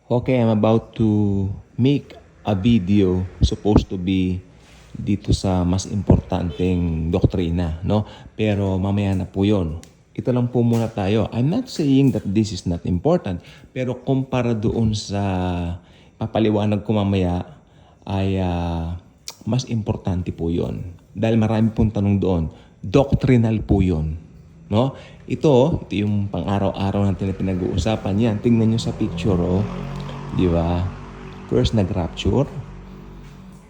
Okay, I'm about to make a video supposed to be dito sa mas importanteng doktrina, no? Pero mamaya na po yun. Ito lang po muna tayo. I'm not saying that this is not important, pero kumpara doon sa papaliwanag ko mamaya ay mas importante po yun. Dahil marami pong tanong doon. Doctrinal po yun. No? Ito yung pang-araw-araw natin na pinag-uusapan yan. Tingnan nyo sa picture, oh. Di ba? First, nag-rapture.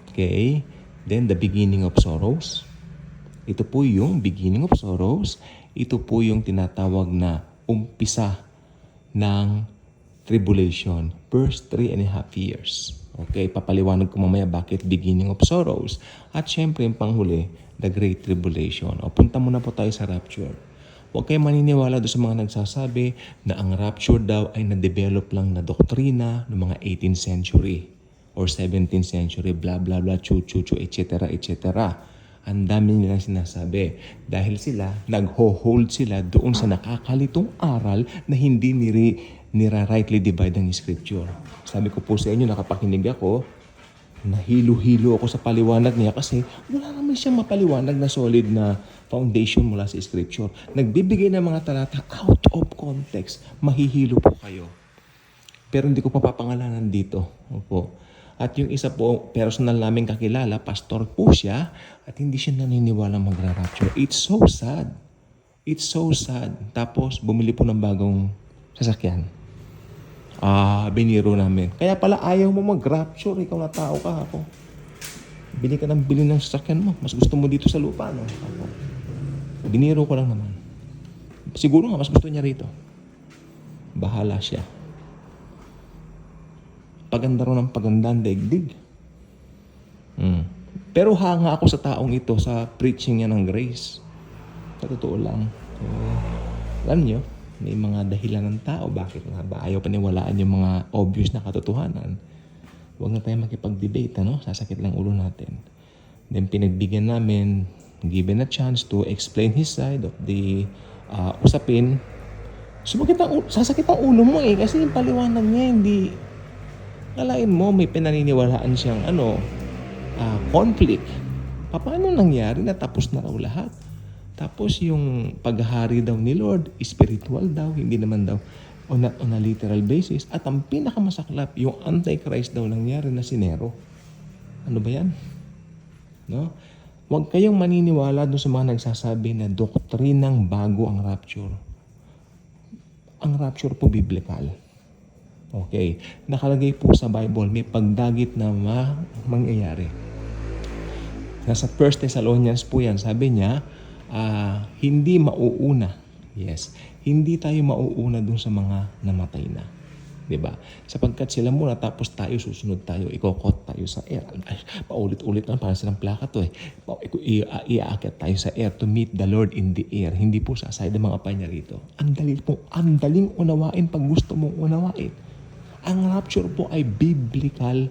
Okay. Then, the beginning of sorrows. Ito po yung beginning of sorrows. Ito po yung tinatawag na umpisa ng tribulation. First 3.5 years. Okay, papaliwanag ko mamaya bakit beginning of sorrows. At syempre, yung panghuli, the great tribulation. O, punta muna po tayo sa rapture. Huwag kayong maniniwala doon sa mga nagsasabi na ang rapture daw ay na-develop lang na doktrina ng mga 18th century or 17th century, blah, blah, blah, chu-chu-chu, etc., etc. Ang dami nilang sinasabi dahil sila, nag-hold sila doon sa nakakalitong aral na hindi nira-rightly divide ang scripture. Sabi ko po sa inyo, nakapakinig ako, nahilo-hilo ako sa paliwanag niya kasi wala naman siyang mapaliwanag na solid na foundation mula sa scripture. Nagbibigay ng mga talata out of context. Mahihilo po kayo. Pero hindi ko papapangalanan dito. Opo. At yung isa po, personal namin kakilala, pastor po siya at hindi siya naniniwala magra-rapture. It's so sad. It's so sad. Tapos bumili po ng bagong sasakyan. Biniro namin. Kaya pala ayaw mo mag-rapture. Ikaw na tao ka ako. Bili ka ng bili ng sasakyan mo. Mas gusto mo dito sa lupa, no? Ako. Biniro ko lang naman. Siguro nga, mas gusto niya rito. Bahala siya. Paganda rin ng paganda ang daigdig. Pero hanga ako sa taong ito sa preaching niya ng grace. Sa totoo lang. So, alam niyo, may mga dahilan ng tao. Bakit nga ba? Ayaw paniwalaan yung mga obvious na katotohanan. Huwag na tayo makipag-debate, ano? Sasakit lang ulo natin. Then pinagbigyan namin, given a chance to explain his side of the usapin. Sasakit ang ulo mo eh. Kasi yung paliwanag niya, hindi... Kalain mo, may pinaniniwalaan siyang conflict. Paano nangyari na tapos na raw lahat? Tapos yung paghahari daw ni Lord, spiritual daw, hindi naman daw on a literal basis. At ang pinakamasaklap, yung Antichrist daw nangyari na si Nero. Ano ba yan? No? Huwag kayong maniniwala doon sa mga nagsasabi na doktrinang bago ang rapture. Ang rapture po biblical. Okay. Nakalagay po sa Bible, may pagdagit na mangyayari. Nasa 1 Thessalonians po yan, sabi niya, hindi mauuna. Yes. Hindi tayo mauuna dun sa mga namatay na. Diba? Sapagkat sila muna tapos tayo susunod tayo. Ikokot tayo sa air. Paulit-ulit na parang silang plaka to eh. Iaakit tayo sa air to meet the Lord in the air. Hindi po sa side ng mga panya rito. Ang daling unawain pag gusto mong unawain. Ang rapture po ay biblical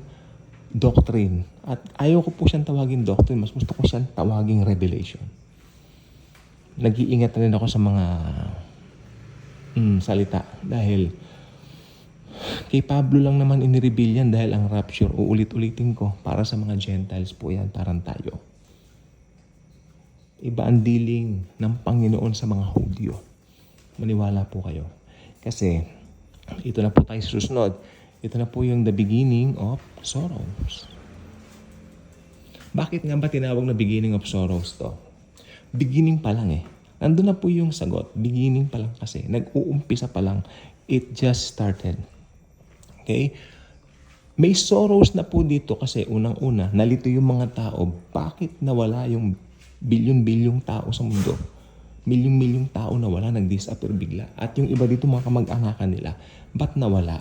doctrine. At ayaw ko po siyang tawagin doctrine. Mas gusto ko siyang tawagin revelation. Nag-iingat rin ako sa mga salita. Dahil kay Pablo lang naman inireveal yan dahil ang rapture, uulit-ulitin ko, para sa mga Gentiles po yan, parang tayo. Iba ang dealing ng Panginoon sa mga Hudyo. Maniwala po kayo. Kasi, ito na po tayo susunod. Ito na po yung the beginning of sorrows. Bakit nga ba tinawag na beginning of sorrows to? Beginning pa lang eh. Nandun na po yung sagot. Beginning pa lang kasi. Nag-uumpisa pa lang. It just started. Okay? May sorrows na po dito kasi unang-una, nalito yung mga tao. Bakit nawala yung bilyon-bilyong tao sa mundo? Milyong-milyong tao nawala, nag-disappear bigla. At yung iba dito mga kamag-anakan nila, ba't nawala?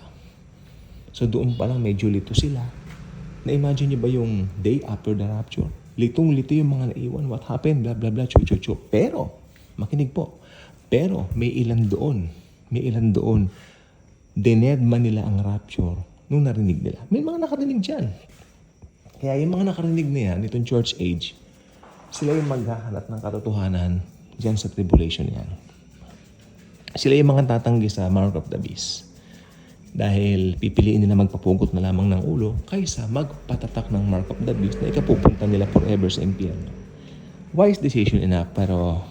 So doon pa lang medyo lito sila. Na-imagine niyo ba yung day after the rapture? Litong-lito yung mga naiwan. What happened? Blah, blah, blah, chu-chu-chu. Pero, makinig po. Pero, may ilan doon. Dinedma nila ang rapture nung narinig nila. May mga nakarinig dyan. Kaya yung mga nakarinig na yan, itong church age, sila yung maghahanap ng katotohanan dyan sa tribulation yan. Sila yung mga tatanggi sa mark of the beast. Dahil pipiliin nila magpapugot na lamang ng ulo kaysa magpatatak ng mark of the beast na ikapupunta nila forever sa impyerno. Wise decision enough, pero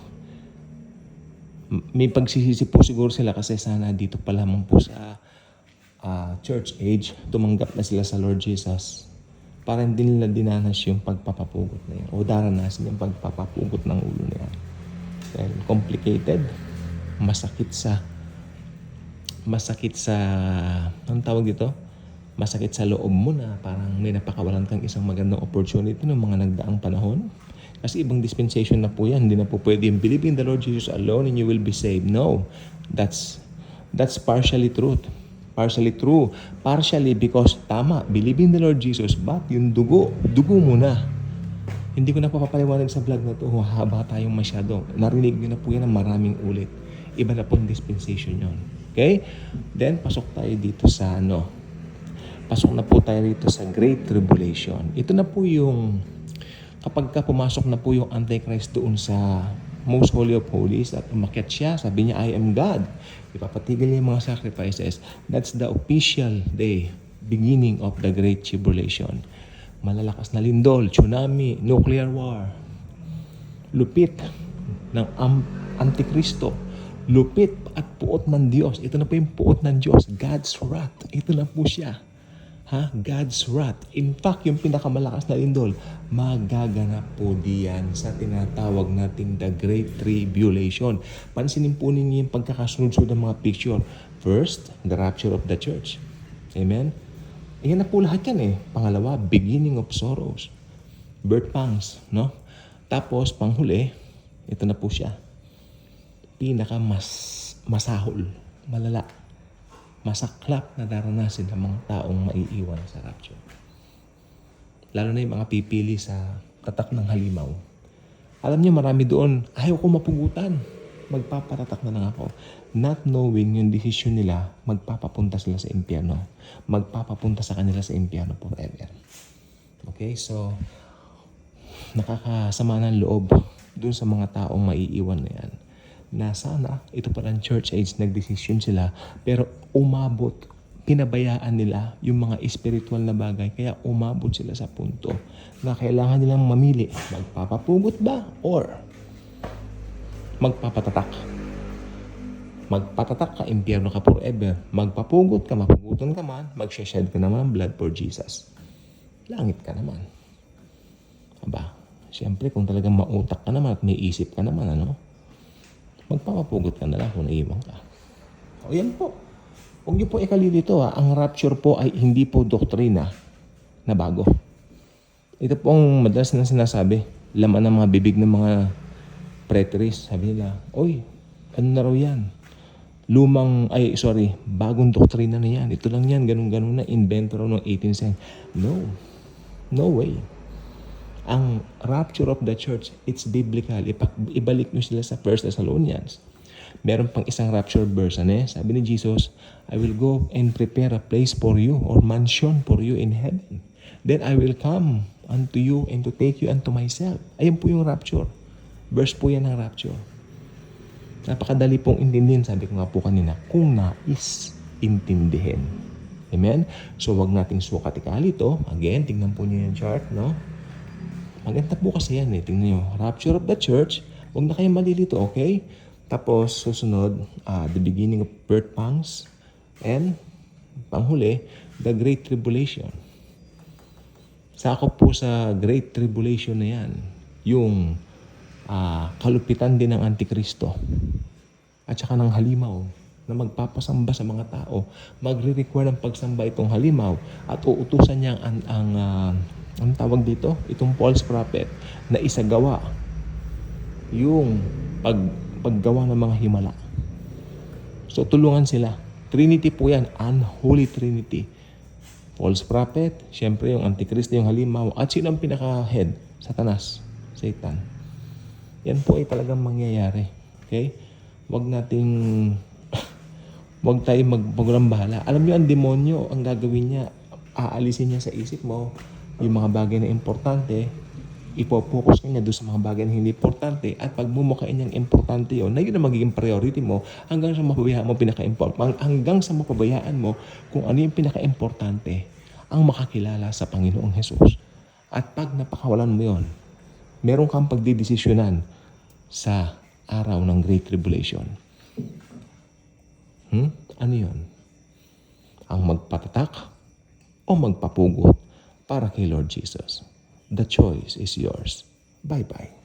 may pagsisisi po siguro sila kasi sana dito pa lamang po sa church age, tumanggap na sila sa Lord Jesus para hindi nila dinanas yung pagpapapugot na yun o daranasin yung pagpapapugot ng ulo na yan. Dahil complicated, masakit sa anong tawag dito? Masakit sa loob mo na parang may napakawalan kang isang magandang opportunity ng mga nagdaang panahon. Kasi ibang dispensation na po yan. Hindi na po pwede yung believe in the Lord Jesus alone and you will be saved. No. That's partially truth. Partially true. Partially because tama, believe in the Lord Jesus, but yung dugo mo na. Hindi ko na papapaliwanag sa vlog na to. Haba tayong masyado. Narinig nyo na po yan ng maraming ulit. Iba na pong dispensation yon. Okay? Then, pasok tayo dito sa Pasok na po tayo dito sa Great Tribulation. Ito na po yung kapag pumasok na po yung Antichrist doon sa Most Holy of Holies at umakyat siya, sabi niya, I am God. Ipapatigil niya yung mga sacrifices. That's the official day, beginning of the Great Tribulation. Malalakas na lindol, tsunami, nuclear war, lupit ng Antikristo, lupit at puot ng Diyos. Ito na po yung puot ng Diyos, God's wrath. Ito na po siya. God's wrath. In fact, yung pinakamalakas na lindol, magaganap po diyan sa tinatawag nating the Great Tribulation. Pansinin po ninyo yung pagkakasunod-sunod ng mga picture. First, the rapture of the church. Amen? Ayan na po lahat yan Pangalawa, beginning of sorrows. Birth pangs, no? Tapos, panghuli, ito na po siya. Masahol, malala, masaklap na daranasin ng mga taong maiiwan sa rapture. Lalo na yung mga pipili sa tatak ng halimaw. Alam niyo, marami doon, ayaw ko mapugutan. Magpapatatak na lang ako. Not knowing yung desisyon nila, magpapapunta sila sa impyerno. Magpapapunta sa kanila sa impyerno forever. Okay, so, nakakasama ng loob doon sa mga taong maiiwan na yan. Na sana, ito palang church age, nagdesisyon sila, pero umabot, pinabayaan nila yung mga spiritual na bagay, kaya umabot sila sa punto na kailangan nilang mamili, magpapapugot ba or magpapatatak. Magpatatak ka, impyerno ka forever. Magpapugot ka, mapugutan ka man, magsashed ka naman ng blood for Jesus. Langit ka naman. Aba, siyempre kung talagang mautak ka naman at may isip ka naman, magpapapugot ka na lang kung naiiwan ka. O yan po. Huwag niyo po ikalilito Ang rapture po ay hindi po doktrina na bago. Ito po ang madalas na sinasabi. Laman ng mga bibig ng mga preteris. Sabi nila, oy, ano na raw yan? Bagong doktrina na yan. Ito lang yan, ganun-ganun na. Invento raw ng 18th century. No way. Ang rapture of the church, it's biblical. Ibalik nyo sila sa 1 Thessalonians. Meron pang isang rapture verse. Sabi ni Jesus, I will go and prepare a place for you or mansion for you in heaven. Then I will come unto you and to take you unto myself. Ayun po yung rapture. Verse po yan ng rapture. Napakadali pong intindihin, sabi ko nga po kanina, kung nais intindihin. Amen? So, wag nating sukatikali ito. Again, tingnan po nyo yung chart, Maganda po kasi yan Tingnan nyo. Rapture of the church. Huwag na kayong malilito, okay? Tapos, susunod, the beginning of birth pangs. And, panghuli, the Great Tribulation. Sakop po sa Great Tribulation na yan. Yung kalupitan din ng Antikristo. At saka ng halimaw na magpapasamba sa mga tao. Magre-require ng pagsamba itong halimaw at uutusan niya ang tawag dito, itong false prophet na isagawa yung paggawa ng mga himala. So, tulungan sila. Trinity po yan, unholy Trinity. False prophet, syempre yung Antikristo, yung halimaw. At sino ang pinaka-head? Satanas, Satan. Yan po ay talagang mangyayari. Okay? Huwag tayong magpagulang bahala. Alam niyo, ang demonyo, ang gagawin niya, aalisin niya sa isip mo yung mga bagay na importante, Ipo-focus ka niya doon sa mga bagay na hindi importante at pag mumukhain niyang importante yun, na yun ang magiging priority mo hanggang sa mapabayaan mo hanggang sa mapabayaan mo kung ano yung pinaka-importante ang makakilala sa Panginoong Hesus. At pag napakawalan mo yun, meron kang pagdidesisyonan sa araw ng Great Tribulation. Ano yun? Ang magpatatak o magpapugot para kay Lord Jesus. The choice is yours. Bye-bye.